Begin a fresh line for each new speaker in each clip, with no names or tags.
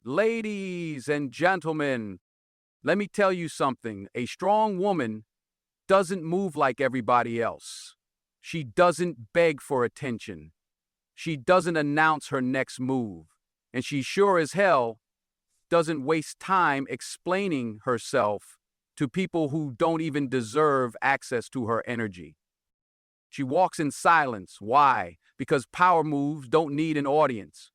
Ladies and gentlemen, let me tell you something. A strong woman doesn't move like everybody else. She doesn't beg for attention. She doesn't announce her next move. And she sure as hell doesn't waste time explaining herself to people who don't even deserve access to her energy. She walks in silence. Why? Because power moves don't need an audience.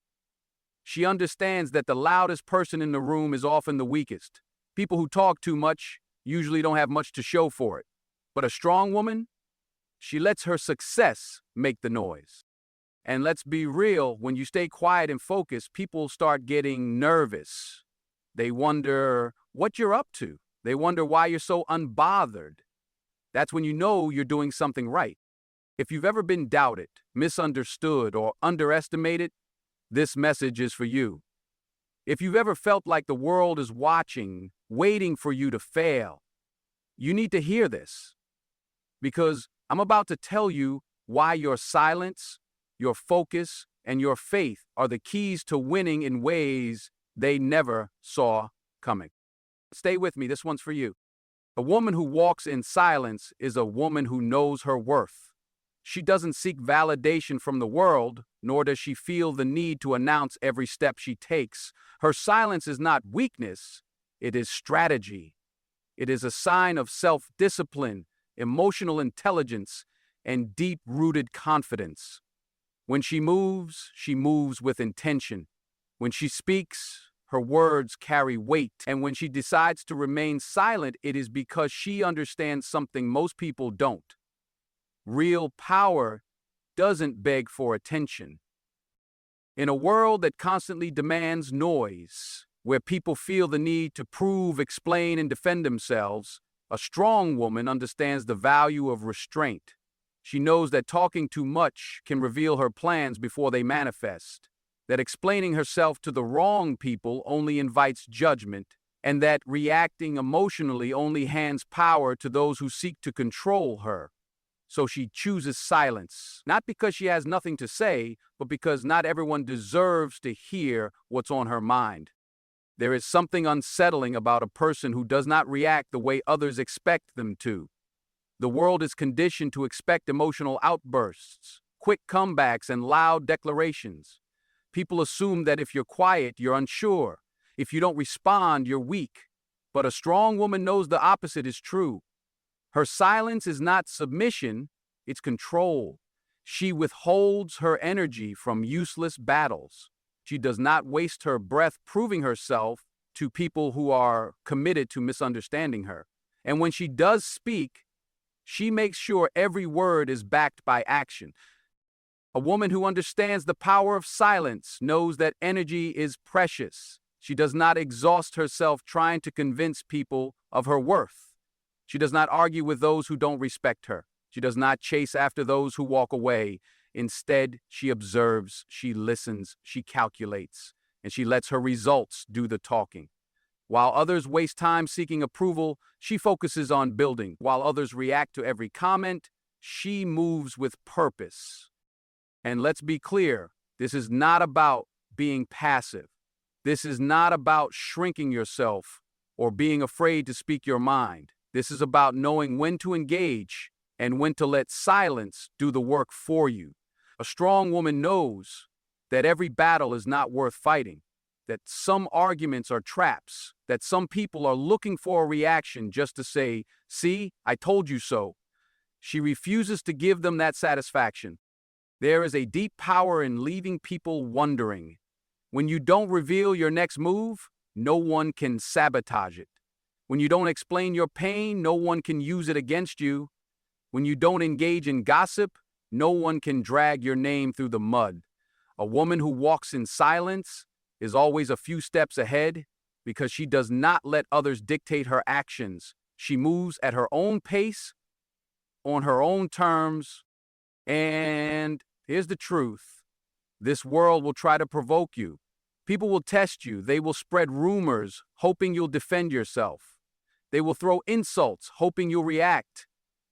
She understands that the loudest person in the room is often the weakest. People who talk too much usually don't have much to show for it. But a strong woman, she lets her success make the noise. And let's be real, when you stay quiet and focused, people start getting nervous. They wonder what you're up to. They wonder why you're so unbothered. That's when you know you're doing something right. If you've ever been doubted, misunderstood, or underestimated, this message is for you. If you've ever felt like the world is watching, waiting for you to fail, you need to hear this. Because I'm about to tell you why your silence, your focus, and your faith are the keys to winning in ways they never saw coming. Stay with me, this one's for you. A woman who walks in silence is a woman who knows her worth. She doesn't seek validation from the world, nor does she feel the need to announce every step she takes. Her silence is not weakness, it is strategy. It is a sign of self-discipline, emotional intelligence, and deep-rooted confidence. When she moves with intention. When she speaks, her words carry weight. And when she decides to remain silent, it is because she understands something most people don't. Real power doesn't beg for attention. In a world that constantly demands noise, where people feel the need to prove, explain, and defend themselves, a strong woman understands the value of restraint. She knows that talking too much can reveal her plans before they manifest, that explaining herself to the wrong people only invites judgment, and that reacting emotionally only hands power to those who seek to control her. So she chooses silence, not because she has nothing to say, but because not everyone deserves to hear what's on her mind. There is something unsettling about a person who does not react the way others expect them to. The world is conditioned to expect emotional outbursts, quick comebacks, and loud declarations. People assume that if you're quiet, you're unsure. If you don't respond, you're weak. But a strong woman knows the opposite is true. Her silence is not submission, it's control. She withholds her energy from useless battles. She does not waste her breath proving herself to people who are committed to misunderstanding her. And when she does speak, she makes sure every word is backed by action. A woman who understands the power of silence knows that energy is precious. She does not exhaust herself trying to convince people of her worth. She does not argue with those who don't respect her. She does not chase after those who walk away. Instead, she observes, she listens, she calculates, and she lets her results do the talking. While others waste time seeking approval, she focuses on building. While others react to every comment, she moves with purpose. And let's be clear, this is not about being passive. This is not about shrinking yourself or being afraid to speak your mind. This is about knowing when to engage and when to let silence do the work for you. A strong woman knows that every battle is not worth fighting, that some arguments are traps, that some people are looking for a reaction just to say, "See, I told you so." She refuses to give them that satisfaction. There is a deep power in leaving people wondering. When you don't reveal your next move, no one can sabotage it. When you don't explain your pain, no one can use it against you. When you don't engage in gossip, no one can drag your name through the mud. A woman who walks in silence is always a few steps ahead because she does not let others dictate her actions. She moves at her own pace, on her own terms, and here's the truth. This world will try to provoke you. People will test you. They will spread rumors, hoping you'll defend yourself. They will throw insults, hoping you'll react.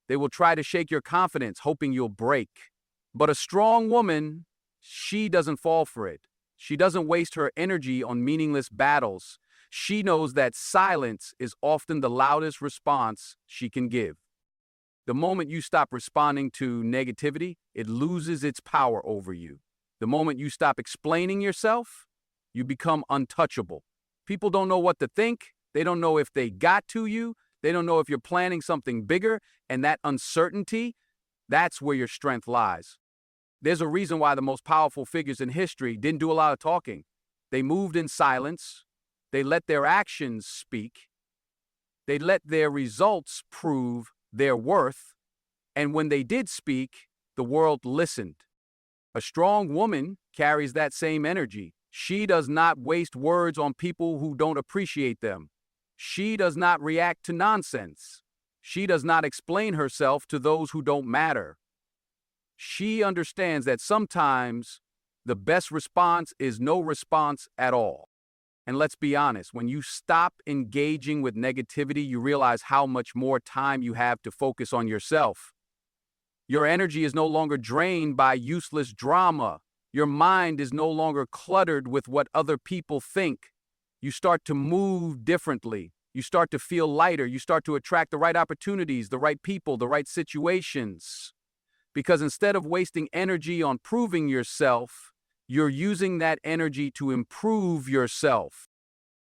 They will try to shake your confidence, hoping you'll break. But a strong woman, she doesn't fall for it. She doesn't waste her energy on meaningless battles. She knows that silence is often the loudest response she can give. The moment you stop responding to negativity, it loses its power over you. The moment you stop explaining yourself, you become untouchable. People don't know what to think. They don't know if they got to you. They don't know if you're planning something bigger. And that uncertainty, that's where your strength lies. There's a reason why the most powerful figures in history didn't do a lot of talking. They moved in silence. They let their actions speak. They let their results prove their worth. And when they did speak, the world listened. A strong woman carries that same energy. She does not waste words on people who don't appreciate them. She does not react to nonsense. She does not explain herself to those who don't matter. She understands that sometimes the best response is no response at all. And let's be honest, when you stop engaging with negativity, you realize how much more time you have to focus on yourself. Your energy is no longer drained by useless drama. Your mind is no longer cluttered with what other people think. You start to move differently. You start to feel lighter. You start to attract the right opportunities, the right people, the right situations. Because instead of wasting energy on proving yourself, you're using that energy to improve yourself.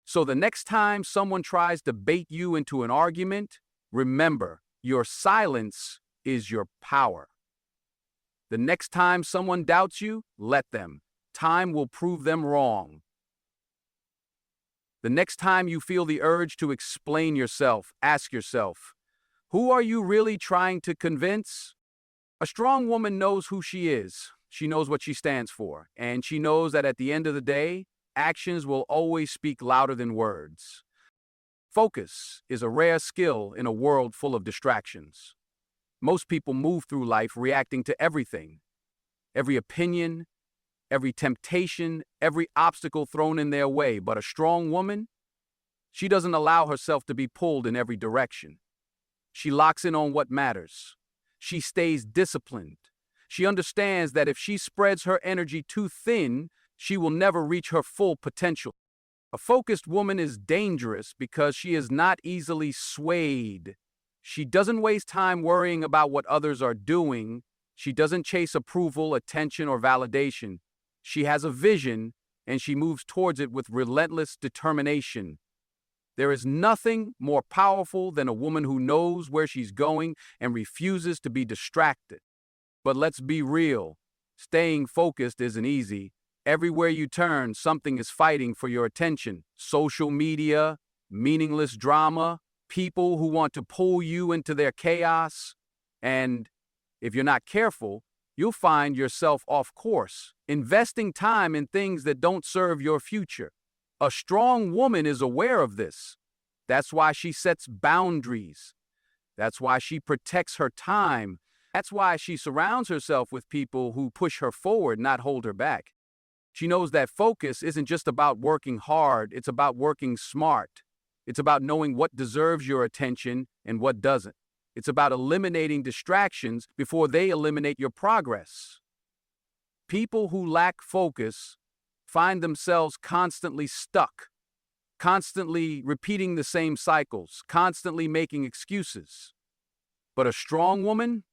So the next time someone tries to bait you into an argument, remember, your silence is your power. The next time someone doubts you, let them. Time will prove them wrong. The next time you feel the urge to explain yourself, ask yourself, who are you really trying to convince? A strong woman knows who she is. She knows what she stands for. And she knows that at the end of the day, actions will always speak louder than words. Focus is a rare skill in a world full of distractions. Most people move through life reacting to everything. Every opinion, every temptation, every obstacle thrown in their way. But a strong woman, she doesn't allow herself to be pulled in every direction. She locks in on what matters. She stays disciplined. She understands that if she spreads her energy too thin, she will never reach her full potential. A focused woman is dangerous because she is not easily swayed. She doesn't waste time worrying about what others are doing. She doesn't chase approval, attention, or validation. She has a vision, and she moves towards it with relentless determination. There is nothing more powerful than a woman who knows where she's going and refuses to be distracted. But let's be real. Staying focused isn't easy. Everywhere you turn, something is fighting for your attention. Social media, meaningless drama, people who want to pull you into their chaos. And if you're not careful, you'll find yourself off course, investing time in things that don't serve your future. A strong woman is aware of this. That's why she sets boundaries. That's why she protects her time. That's why she surrounds herself with people who push her forward, not hold her back. She knows that focus isn't just about working hard, it's about working smart. It's about knowing what deserves your attention and what doesn't. It's about eliminating distractions before they eliminate your progress. People who lack focus find themselves constantly stuck, constantly repeating the same cycles, constantly making excuses. But a strong woman,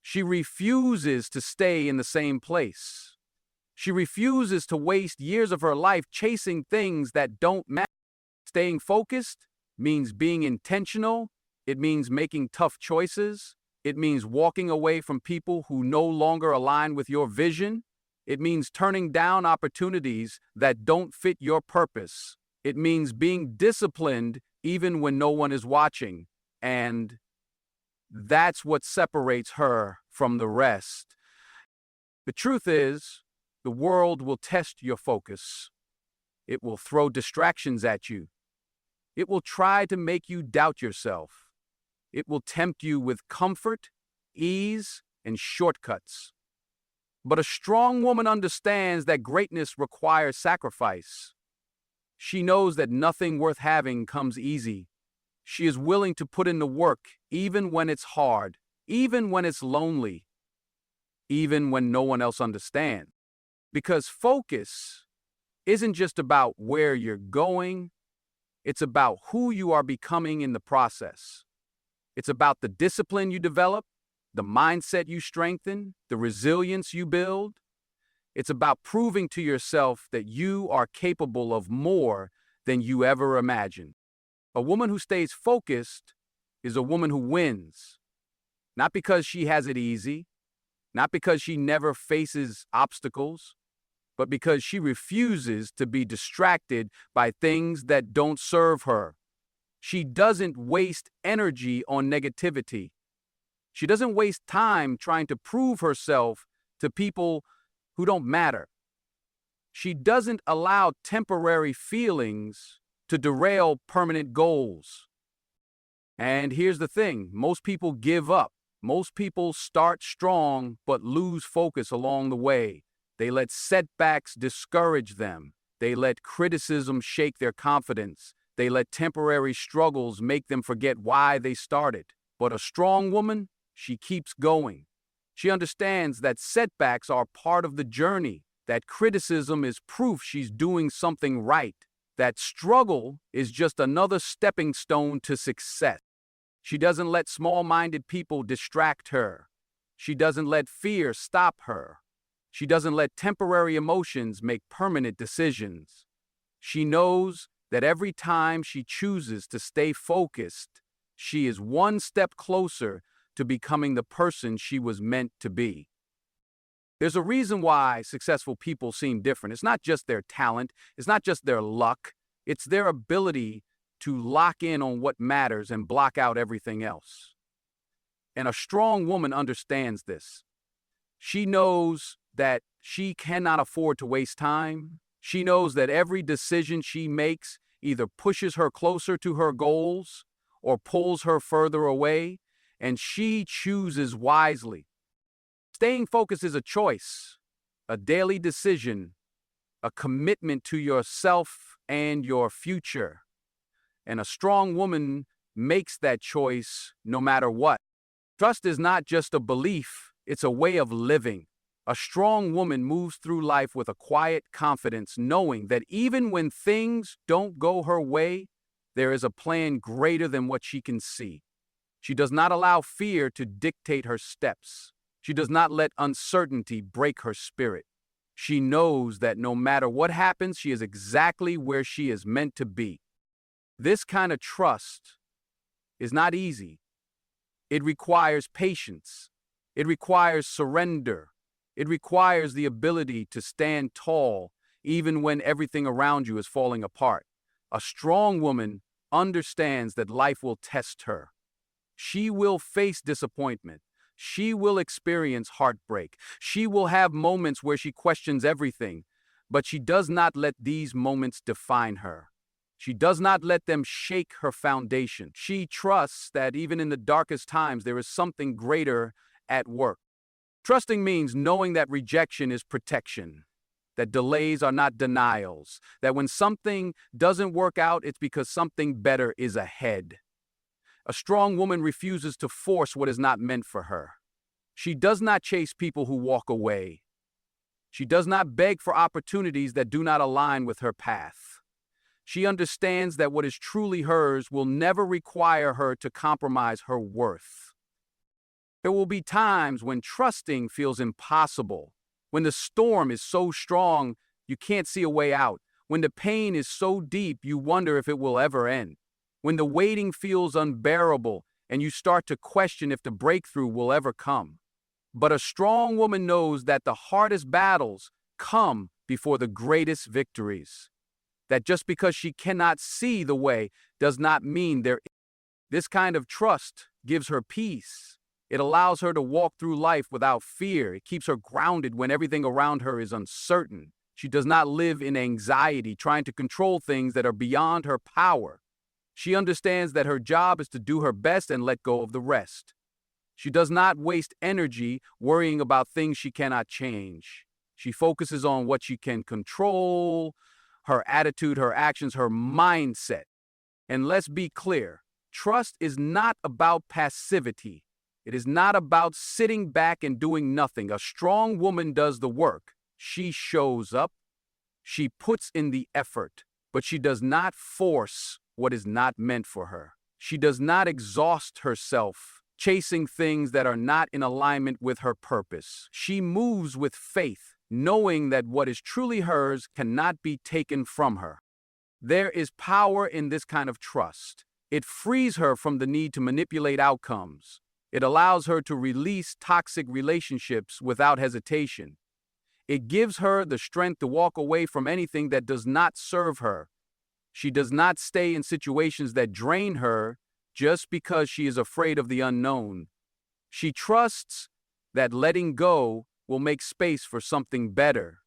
she refuses to stay in the same place. She refuses to waste years of her life chasing things that don't matter. Staying focused means being intentional. It means making tough choices. It means walking away from people who no longer align with your vision. It means turning down opportunities that don't fit your purpose. It means being disciplined even when no one is watching. And that's what separates her from the rest. The truth is, the world will test your focus. It will throw distractions at you. It will try to make you doubt yourself. It will tempt you with comfort, ease, and shortcuts. But a strong woman understands that greatness requires sacrifice. She knows that nothing worth having comes easy. She is willing to put in the work even when it's hard, even when it's lonely, even when no one else understands. Because focus isn't just about where you're going, it's about who you are becoming in the process. It's about the discipline you develop, the mindset you strengthen, the resilience you build. It's about proving to yourself that you are capable of more than you ever imagined. A woman who stays focused is a woman who wins, not because she has it easy, not because she never faces obstacles, but because she refuses to be distracted by things that don't serve her. She doesn't waste energy on negativity. She doesn't waste time trying to prove herself to people who don't matter. She doesn't allow temporary feelings to derail permanent goals. And here's the thing, most people give up. Most people start strong but lose focus along the way. They let setbacks discourage them. They let criticism shake their confidence. They let temporary struggles make them forget why they started. But a strong woman, she keeps going. She understands that setbacks are part of the journey, that criticism is proof she's doing something right, that struggle is just another stepping stone to success. She doesn't let small-minded people distract her. She doesn't let fear stop her. She doesn't let temporary emotions make permanent decisions. She knows that every time she chooses to stay focused, she is one step closer to becoming the person she was meant to be. There's a reason why successful people seem different. It's not just their talent, it's not just their luck, it's their ability to lock in on what matters and block out everything else. And a strong woman understands this. She knows that she cannot afford to waste time. She knows that every decision she makes either pushes her closer to her goals or pulls her further away, and she chooses wisely. Staying focused is a choice, a daily decision, a commitment to yourself and your future. And a strong woman makes that choice no matter what. Trust is not just a belief, it's a way of living. A strong woman moves through life with a quiet confidence, knowing that even when things don't go her way, there is a plan greater than what she can see. She does not allow fear to dictate her steps. She does not let uncertainty break her spirit. She knows that no matter what happens, she is exactly where she is meant to be. This kind of trust is not easy. It requires patience. It requires surrender. It requires the ability to stand tall even when everything around you is falling apart. A strong woman understands that life will test her. She will face disappointment. She will experience heartbreak. She will have moments where she questions everything, but she does not let these moments define her. She does not let them shake her foundation. She trusts that even in the darkest times, there is something greater at work. Trusting means knowing that rejection is protection, that delays are not denials, that when something doesn't work out, it's because something better is ahead. A strong woman refuses to force what is not meant for her. She does not chase people who walk away. She does not beg for opportunities that do not align with her path. She understands that what is truly hers will never require her to compromise her worth. There will be times when trusting feels impossible, when the storm is so strong you can't see a way out, when the pain is so deep you wonder if it will ever end, when the waiting feels unbearable and you start to question if the breakthrough will ever come. But a strong woman knows that the hardest battles come before the greatest victories. That just because she cannot see the way does not mean there is. This kind of trust gives her peace. It allows her to walk through life without fear. It keeps her grounded when everything around her is uncertain. She does not live in anxiety, trying to control things that are beyond her power. She understands that her job is to do her best and let go of the rest. She does not waste energy worrying about things she cannot change. She focuses on what she can control, her attitude, her actions, her mindset. And let's be clear, trust is not about passivity. It is not about sitting back and doing nothing. A strong woman does the work. She shows up, She puts in the effort, but she does not force what is not meant for her. She does not exhaust herself chasing things that are not in alignment with her purpose. She moves with faith, knowing that what is truly hers cannot be taken from her. There is power in this kind of trust. It frees her from the need to manipulate outcomes. It allows her to release toxic relationships without hesitation. It gives her the strength to walk away from anything that does not serve her. She does not stay in situations that drain her just because she is afraid of the unknown. She trusts that letting go will make space for something better.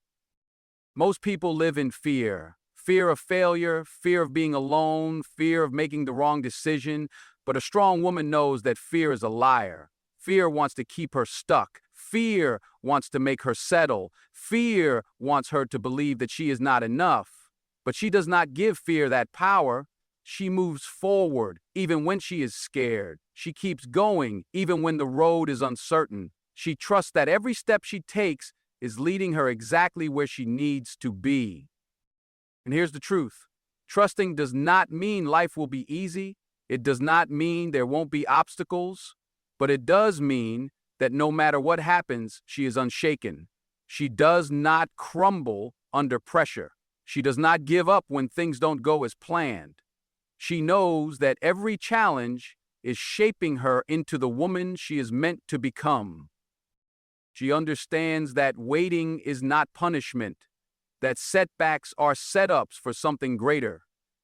Most people live in fear. Fear of failure, fear of being alone, fear of making the wrong decision. But a strong woman knows that fear is a liar. Fear wants to keep her stuck. Fear wants to make her settle. Fear wants her to believe that she is not enough. But she does not give fear that power. She moves forward even when she is scared. She keeps going even when the road is uncertain. She trusts that every step she takes is leading her exactly where she needs to be. And here's the truth. Trusting does not mean life will be easy. It does not mean there won't be obstacles. But it does mean that no matter what happens, she is unshaken. She does not crumble under pressure. She does not give up when things don't go as planned. She knows that every challenge is shaping her into the woman she is meant to become. She understands that waiting is not punishment, that setbacks are setups for something greater,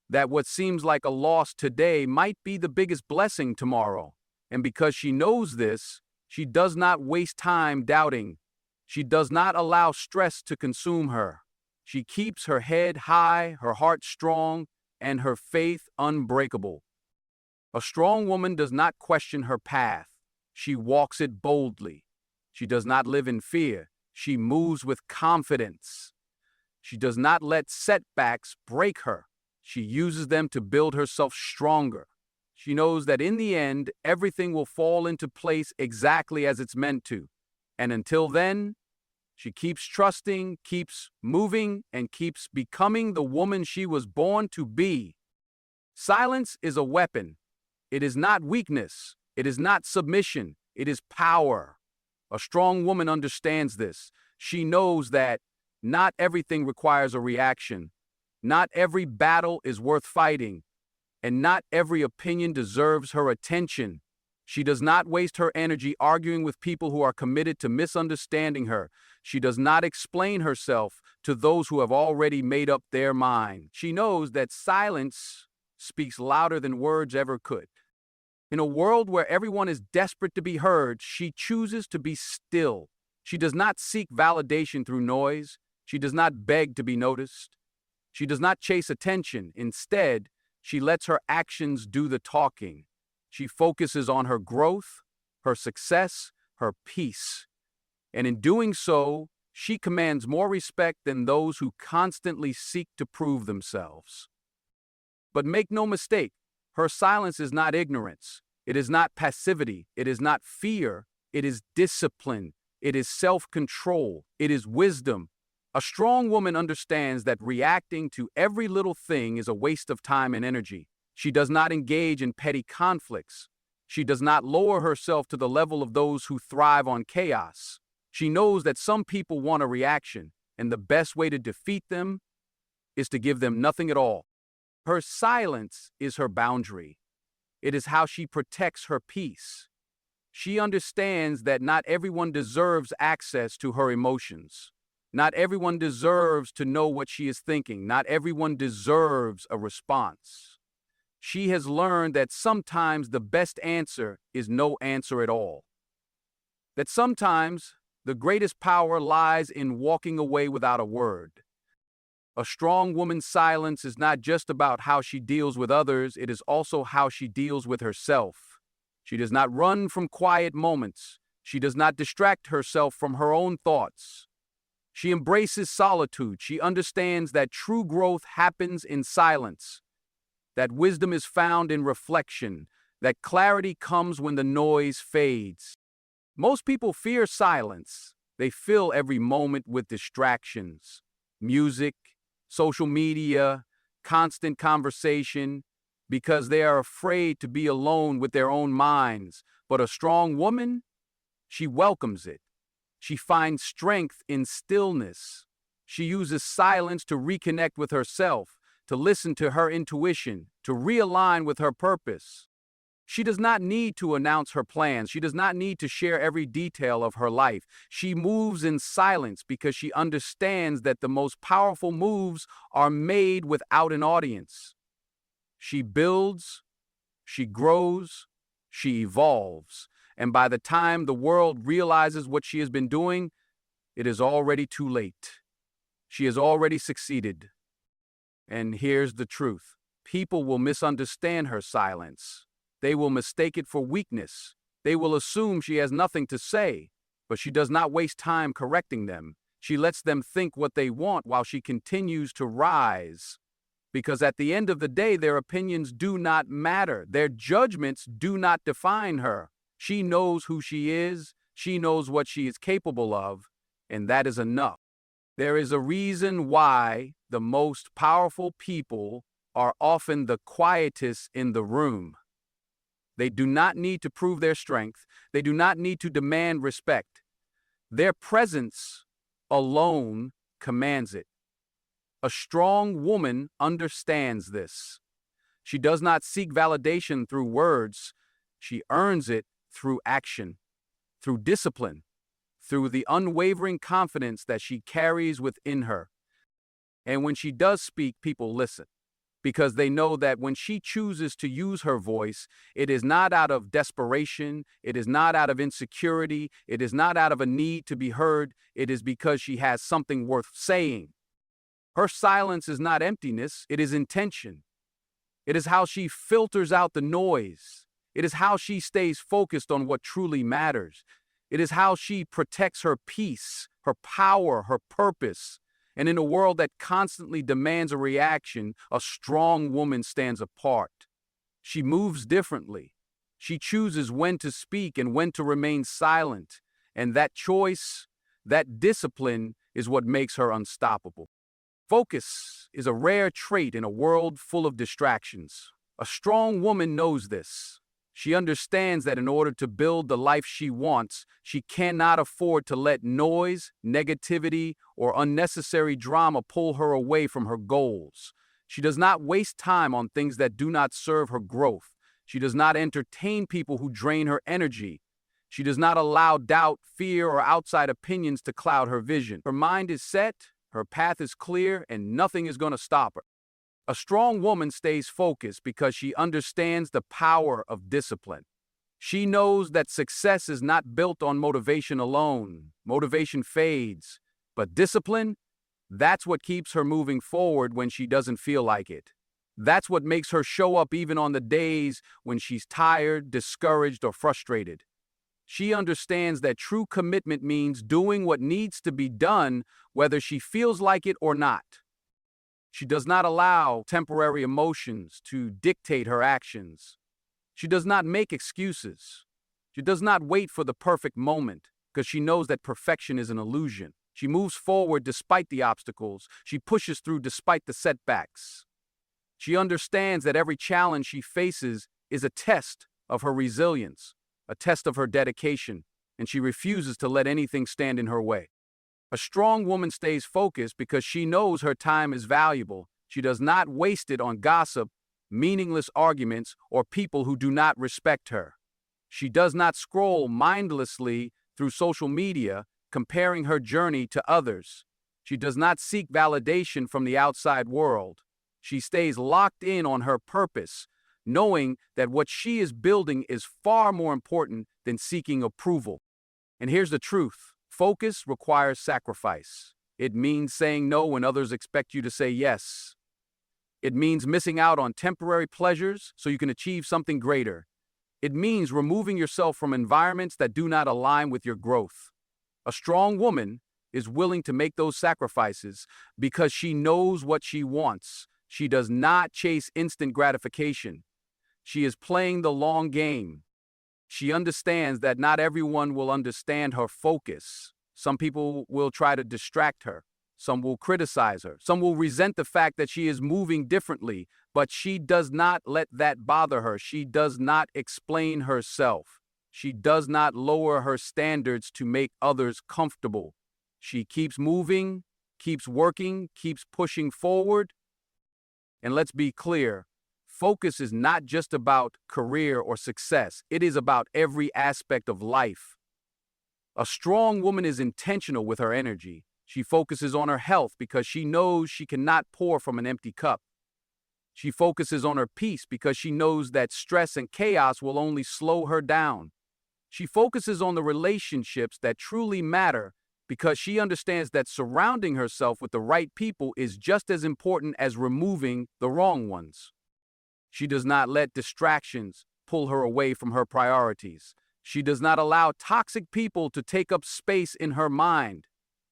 that what seems like a loss today might be the biggest blessing tomorrow. And because she knows this, she does not waste time doubting. She does not allow stress to consume her. She keeps her head high, her heart strong, and her faith unbreakable. A strong woman does not question her path. She walks it boldly. She does not live in fear. She moves with confidence. She does not let setbacks break her. She uses them to build herself stronger. She knows that in the end, everything will fall into place exactly as it's meant to. And until then, she keeps trusting, keeps moving, and keeps becoming the woman she was born to be. Silence is a weapon. It is not weakness. It is not submission. It is power. A strong woman understands this. She knows that not everything requires a reaction. Not every battle is worth fighting. And not every opinion deserves her attention. She does not waste her energy arguing with people who are committed to misunderstanding her. She does not explain herself to those who have already made up their mind. She knows that silence speaks louder than words ever could. In a world where everyone is desperate to be heard, she chooses to be still. She does not seek validation through noise. She does not beg to be noticed. She does not chase attention. Instead, she lets her actions do the talking. She focuses on her growth, her success, her peace. And in doing so, she commands more respect than those who constantly seek to prove themselves. But make no mistake, her silence is not ignorance. It is not passivity. It is not fear. It is discipline. It is self-control. It is wisdom. A strong woman understands that reacting to every little thing is a waste of time and energy. She does not engage in petty conflicts. She does not lower herself to the level of those who thrive on chaos. She knows that some people want a reaction, and the best way to defeat them is to give them nothing at all. Her silence is her boundary. It is how she protects her peace. She understands that not everyone deserves access to her emotions. Not everyone deserves to know what she is thinking. Not everyone deserves a response. She has learned that sometimes the best answer is no answer at all. That sometimes the greatest power lies in walking away without a word. A strong woman's silence is not just about how she deals with others, it is also how she deals with herself. She does not run from quiet moments. She does not distract herself from her own thoughts. She embraces solitude. She understands that true growth happens in silence, that wisdom is found in reflection, that clarity comes when the noise fades. Most people fear silence. They fill every moment with distractions, music, social media, constant conversation, because they are afraid to be alone with their own minds. But a strong woman, she welcomes it. She finds strength in stillness. She uses silence to reconnect with herself, to listen to her intuition, to realign with her purpose. She does not need to announce her plans. She does not need to share every detail of her life. She moves in silence because she understands that the most powerful moves are made without an audience. She builds, she grows, she evolves. And by the time the world realizes what she has been doing, it is already too late. She has already succeeded. And here's the truth. People will misunderstand her silence. They will mistake it for weakness. They will assume she has nothing to say, but she does not waste time correcting them. She lets them think what they want while she continues to rise. Because at the end of the day, their opinions do not matter. Their judgments do not define her. She knows who she is. She knows what she is capable of, and that is enough. There is a reason why the most powerful people are often the quietest in the room. They do not need to prove their strength. They do not need to demand respect. Their presence alone commands it. A strong woman understands this. She does not seek validation through words. She earns it through action, through discipline, through the unwavering confidence that she carries within her. And when she does speak, people listen, because they know that when she chooses to use her voice, it is not out of desperation, it is not out of insecurity, it is not out of a need to be heard, it is because she has something worth saying. Her silence is not emptiness, it is intention. It is how she filters out the noise. It is how she stays focused on what truly matters. It is how she protects her peace, her power, her purpose. And in a world that constantly demands a reaction, a strong woman stands apart. She moves differently. She chooses when to speak and when to remain silent. And that choice, that discipline, is what makes her unstoppable. Focus is a rare trait in a world full of distractions. A strong woman knows this. She understands that in order to build the life she wants, she cannot afford to let noise, negativity, or unnecessary drama pull her away from her goals. She does not waste time on things that do not serve her growth. She does not entertain people who drain her energy. She does not allow doubt, fear, or outside opinions to cloud her vision. Her mind is set, her path is clear, and nothing is going to stop her. A strong woman stays focused because she understands the power of discipline. She knows that success is not built on motivation alone. Motivation fades, but discipline, that's what keeps her moving forward when she doesn't feel like it. That's what makes her show up even on the days when she's tired, discouraged, or frustrated. She understands that true commitment means doing what needs to be done, whether she feels like it or not. She does not allow temporary emotions to dictate her actions. She does not make excuses. She does not wait for the perfect moment because she knows that perfection is an illusion. She moves forward despite the obstacles. She pushes through despite the setbacks. She understands that every challenge she faces is a test of her resilience, a test of her dedication, and she refuses to let anything stand in her way. A strong woman stays focused because she knows her time is valuable. She does not waste it on gossip, meaningless arguments, or people who do not respect her. She does not scroll mindlessly through social media, comparing her journey to others. She does not seek validation from the outside world. She stays locked in on her purpose, knowing that what she is building is far more important than seeking approval. And here's the truth. Focus requires sacrifice. It means saying no when others expect you to say yes. It means missing out on temporary pleasures so you can achieve something greater. It means removing yourself from environments that do not align with your growth. A strong woman is willing to make those sacrifices because she knows what she wants. She does not chase instant gratification. She is playing the long game. She understands that not everyone will understand her focus. Some people will try to distract her. Some will criticize her. Some will resent the fact that she is moving differently, but she does not let that bother her. She does not explain herself. She does not lower her standards to make others comfortable. She keeps moving, keeps working, keeps pushing forward. And let's be clear, focus is not just about career or success. It is about every aspect of life. A strong woman is intentional with her energy. She focuses on her health because she knows she cannot pour from an empty cup. She focuses on her peace because she knows that stress and chaos will only slow her down. She focuses on the relationships that truly matter because she understands that surrounding herself with the right people is just as important as removing the wrong ones. She does not let distractions pull her away from her priorities. She does not allow toxic people to take up space in her mind.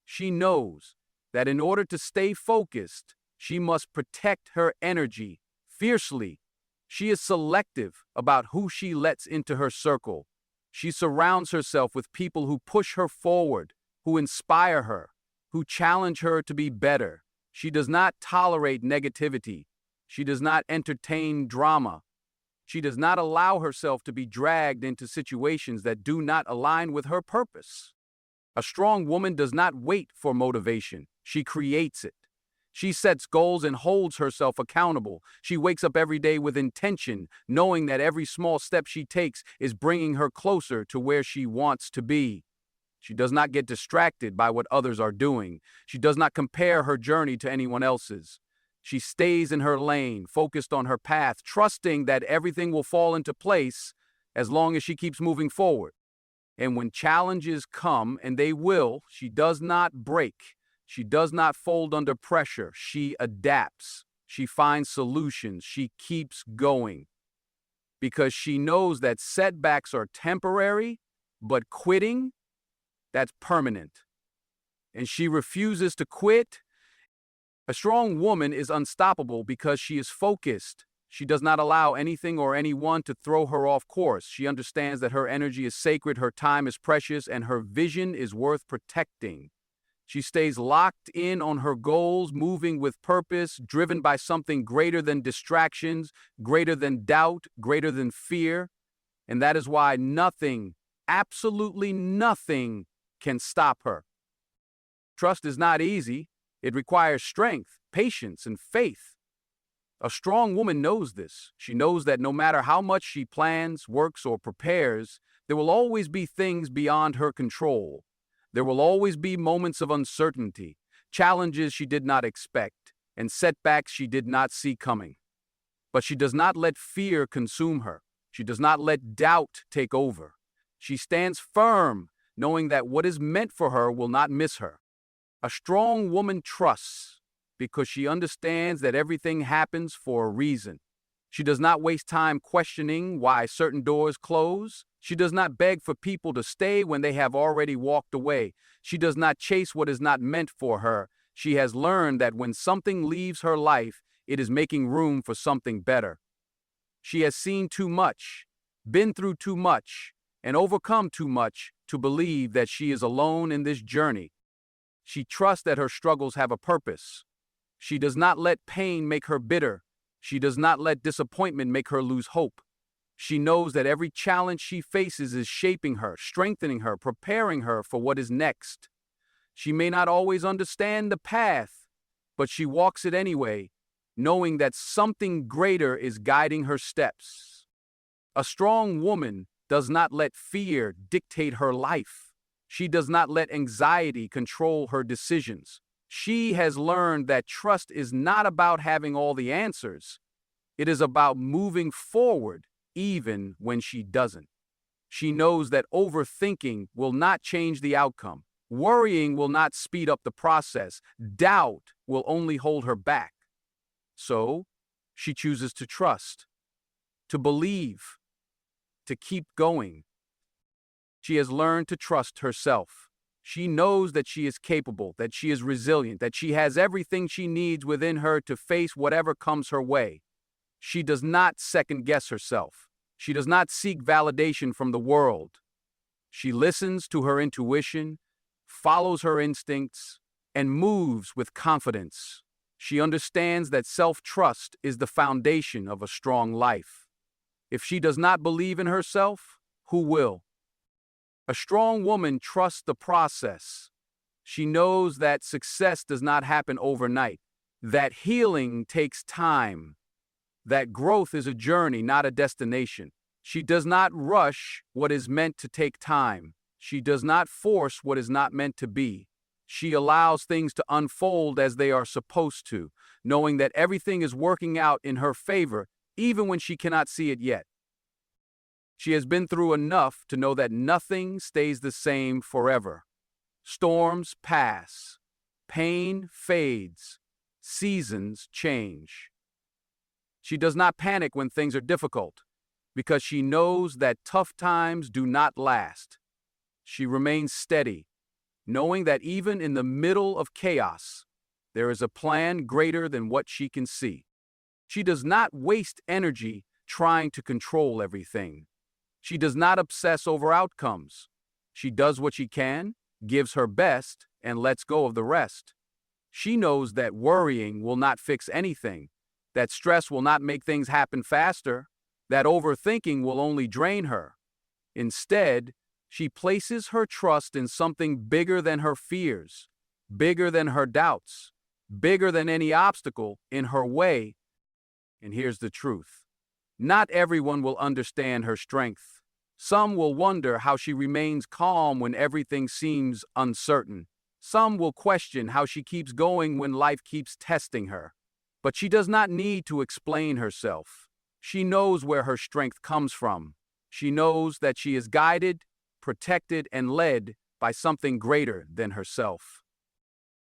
She knows that in order to stay focused, she must protect her energy fiercely. She is selective about who she lets into her circle. She surrounds herself with people who push her forward, who inspire her, who challenge her to be better. She does not tolerate negativity. She does not entertain drama. She does not allow herself to be dragged into situations that do not align with her purpose. A strong woman does not wait for motivation. She creates it. She sets goals and holds herself accountable. She wakes up every day with intention, knowing that every small step she takes is bringing her closer to where she wants to be. She does not get distracted by what others are doing. She does not compare her journey to anyone else's. She stays in her lane, focused on her path, trusting that everything will fall into place as long as she keeps moving forward. And when challenges come, and they will, she does not break. She does not fold under pressure. She adapts. She finds solutions. She keeps going. Because she knows that setbacks are temporary, but quitting, that's permanent. And she refuses to quit. A strong woman is unstoppable because she is focused. She does not allow anything or anyone to throw her off course. She understands that her energy is sacred, her time is precious, and her vision is worth protecting. She stays locked in on her goals, moving with purpose, driven by something greater than distractions, greater than doubt, greater than fear. And that is why nothing, absolutely nothing, can stop her. Trust is not easy. It requires strength, patience, and faith. A strong woman knows this. She knows that no matter how much she plans, works, or prepares, there will always be things beyond her control. There will always be moments of uncertainty, challenges she did not expect, and setbacks she did not see coming. But she does not let fear consume her. She does not let doubt take over. She stands firm, knowing that what is meant for her will not miss her. A strong woman trusts because she understands that everything happens for a reason. She does not waste time questioning why certain doors close. She does not beg for people to stay when they have already walked away. She does not chase what is not meant for her. She has learned that when something leaves her life, it is making room for something better. She has seen too much, been through too much, and overcome too much to believe that she is alone in this journey. She trusts that her struggles have a purpose. She does not let pain make her bitter. She does not let disappointment make her lose hope. She knows that every challenge she faces is shaping her, strengthening her, preparing her for what is next. She may not always understand the path, but she walks it anyway, knowing that something greater is guiding her steps. A strong woman does not let fear dictate her life. She does not let anxiety control her decisions. She has learned that trust is not about having all the answers. It is about moving forward even when she doesn't. She knows that overthinking will not change the outcome. Worrying will not speed up the process. Doubt will only hold her back. So, she chooses to trust, to believe, to keep going. She has learned to trust herself. She knows that she is capable, that she is resilient, that she has everything she needs within her to face whatever comes her way. She does not second-guess herself. She does not seek validation from the world. She listens to her intuition, follows her instincts, and moves with confidence. She understands that self-trust is the foundation of a strong life. If she does not believe in herself, who will? A strong woman trusts the process. She knows that success does not happen overnight, that healing takes time, that growth is a journey, not a destination. She does not rush what is meant to take time. She does not force what is not meant to be. She allows things to unfold as they are supposed to, knowing that everything is working out in her favor, even when she cannot see it yet. She has been through enough to know that nothing stays the same forever. Storms pass. Pain fades. Seasons change. She does not panic when things are difficult, because she knows that tough times do not last. She remains steady, knowing that even in the middle of chaos, there is a plan greater than what she can see. She does not waste energy trying to control everything. She does not obsess over outcomes. She does what she can, gives her best, and lets go of the rest. She knows that worrying will not fix anything, that stress will not make things happen faster, that overthinking will only drain her. Instead, she places her trust in something bigger than her fears, bigger than her doubts, bigger than any obstacle in her way. And here's the truth. Not everyone will understand her strength. Some will wonder how she remains calm when everything seems uncertain. Some will question how she keeps going when life keeps testing her. But she does not need to explain herself. She knows where her strength comes from. She knows that she is guided, protected, and led by something greater than herself.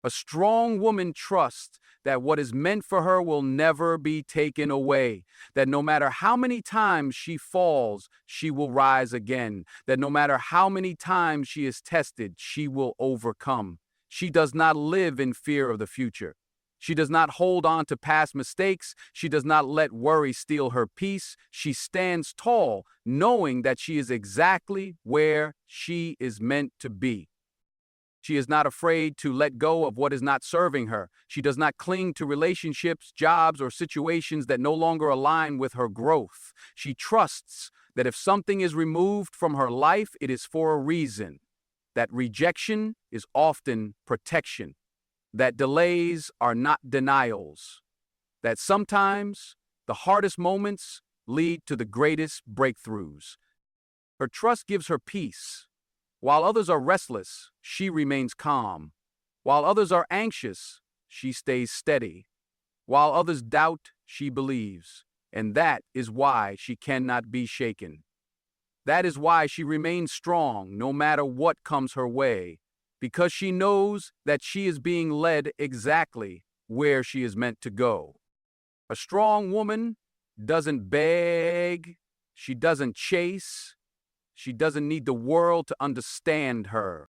A strong woman trusts that what is meant for her will never be taken away, that no matter how many times she falls, she will rise again, that no matter how many times she is tested, she will overcome. She does not live in fear of the future. She does not hold on to past mistakes. She does not let worry steal her peace. She stands tall, knowing that she is exactly where she is meant to be. She is not afraid to let go of what is not serving her. She does not cling to relationships, jobs, or situations that no longer align with her growth. She trusts that if something is removed from her life, it is for a reason. That rejection is often protection. That delays are not denials. That sometimes the hardest moments lead to the greatest breakthroughs. Her trust gives her peace. While others are restless, she remains calm. While others are anxious, she stays steady. While others doubt, she believes. And that is why she cannot be shaken. That is why she remains strong no matter what comes her way, because she knows that she is being led exactly where she is meant to go. A strong woman doesn't beg, she doesn't chase, she doesn't need the world to understand her.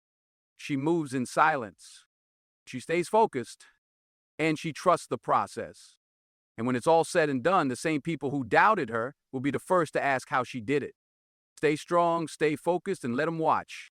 She moves in silence. She stays focused, and she trusts the process. And when it's all said and done, the same people who doubted her will be the first to ask how she did it. Stay strong, stay focused, and let them watch.